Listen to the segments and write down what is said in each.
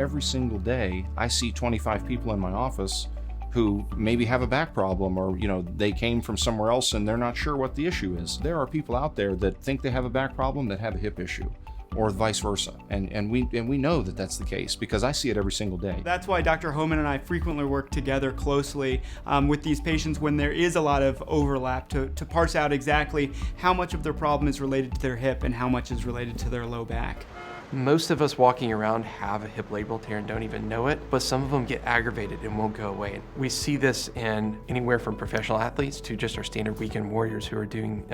every single day I see 25 people in my office who maybe have a back problem, or they came from somewhere else and they're not sure what the issue is. There are people out there that think they have a back problem that have a hip issue, or vice versa. And we know that that's the case because I see it every single day. That's why Dr. Homan and I frequently work together closely with these patients when there is a lot of overlap to parse out exactly how much of their problem is related to their hip and how much is related to their low back. Most of us walking around have a hip labral tear and don't even know it, but some of them get aggravated and won't go away. We see this in anywhere from professional athletes to just our standard weekend warriors who are doing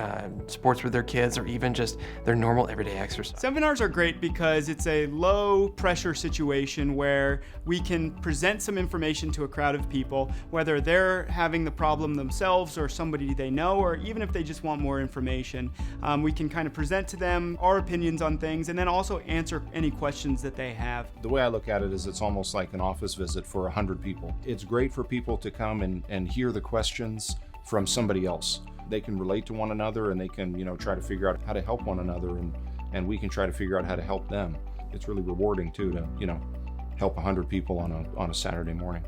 sports with their kids, or even just their normal everyday exercise. Seminars are great because it's a low pressure situation where we can present some information to a crowd of people, whether they're having the problem themselves or somebody they know, or even if they just want more information. We can kind of present to them our opinions on things and then also answer any questions that they have. The way I look at it is it's almost like an office visit for 100 people. It's great for people to come and hear the questions from somebody else. They can relate to one another and they can, try to figure out how to help one another, and we can try to figure out how to help them. It's really rewarding too to, help 100 people on a Saturday morning.